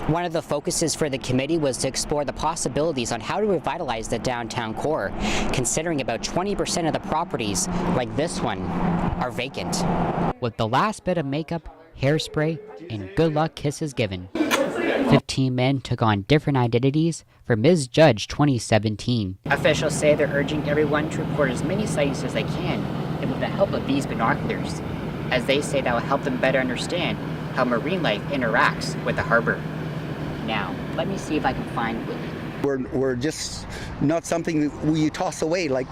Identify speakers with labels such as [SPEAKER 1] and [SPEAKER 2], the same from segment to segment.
[SPEAKER 1] One of the focuses for the committee was to explore the possibilities on how to revitalize the downtown core, considering about 20% of the properties, like this one, are vacant. With the last bit of makeup, hairspray, and good luck kisses given, 15 men took on different identities for Ms. Judge 2017. Officials say they're urging everyone to report as many sightings as they can, and with the help of these binoculars, as they say that will help them better understand how marine life interacts with the harbor. Now, let me see if I can find Willie.
[SPEAKER 2] We're just not something we toss away like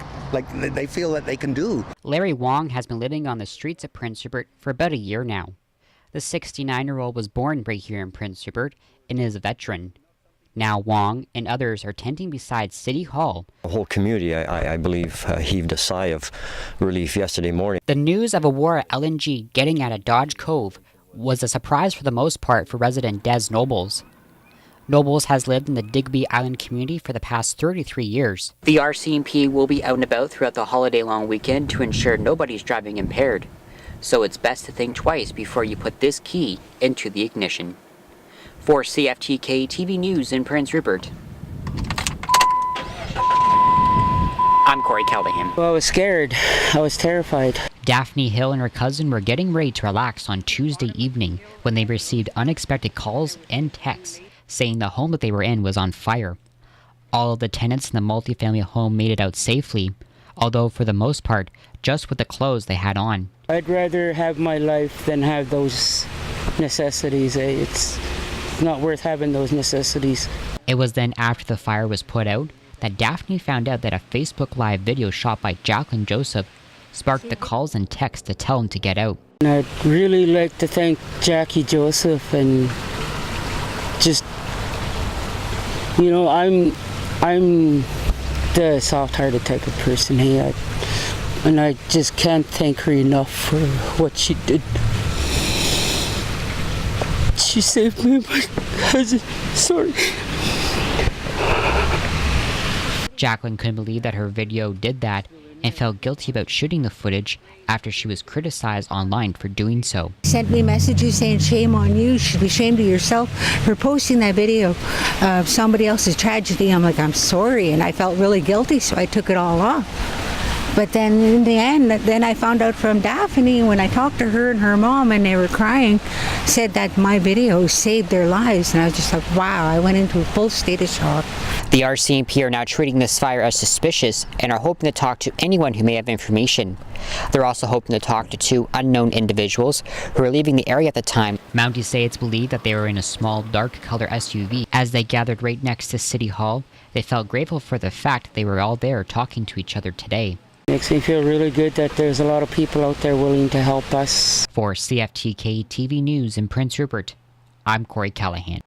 [SPEAKER 2] they feel that they can do.
[SPEAKER 1] Larry Wong has been living on the streets of Prince Rupert for about a year now. The 69-year-old was born right here in Prince Rupert and is a veteran. Now Wong and others are tenting beside City Hall.
[SPEAKER 3] The whole community, I believe, heaved a sigh of relief yesterday morning.
[SPEAKER 1] The news of Aurora LNG getting out of Dodge Cove was a surprise for the most part for resident Des Nobles. Nobles has lived in the Digby Island community for the past 33 years. The RCMP will be out and about throughout the holiday-long weekend to ensure nobody's driving impaired. So it's best to think twice before you put this key into the ignition. For CFTK TV News in Prince Rupert, I'm Corey Callaghan.
[SPEAKER 4] Well, I was scared. I was terrified.
[SPEAKER 1] Daphne Hill and her cousin were getting ready to relax on Tuesday evening when they received unexpected calls and texts saying the home that they were in was on fire. All of the tenants in the multifamily home made it out safely, although for the most part, just with the clothes they had on.
[SPEAKER 4] I'd rather have my life than have those necessities. It's not worth having those necessities.
[SPEAKER 1] It was then after the fire was put out that Daphne found out that a Facebook Live video shot by Jacqueline Joseph sparked the calls and texts to tell him to get out.
[SPEAKER 4] And I'd really like to thank Jackie Joseph and just, you know, I'm the soft-hearted type of person. Hey, and I just can't thank her enough for what she did. She saved me, my cousin. Sorry.
[SPEAKER 1] Jacqueline couldn't believe that her video did that and felt guilty about shooting the footage after she was criticized online for doing so.
[SPEAKER 5] Sent me messages saying, shame on you, you should be ashamed of yourself for posting that video of somebody else's tragedy. I'm like, I'm sorry, and I felt really guilty, so I took it all off. But then in the end, then I found out from Daphne when I talked to her and her mom, and they were crying, said that my video saved their lives. And I was just like, wow, I went into a full state of shock.
[SPEAKER 1] The RCMP are now treating this fire as suspicious and are hoping to talk to anyone who may have information. They're also hoping to talk to 2 unknown individuals who were leaving the area at the time. Mounties say it's believed that they were in a small dark color SUV. As they gathered right next to City Hall, they felt grateful for the fact that they were all there talking to each other today.
[SPEAKER 4] Makes me feel really good that there's a lot of people out there willing to help us.
[SPEAKER 1] For CFTK TV News in Prince Rupert, I'm Corey Callaghan.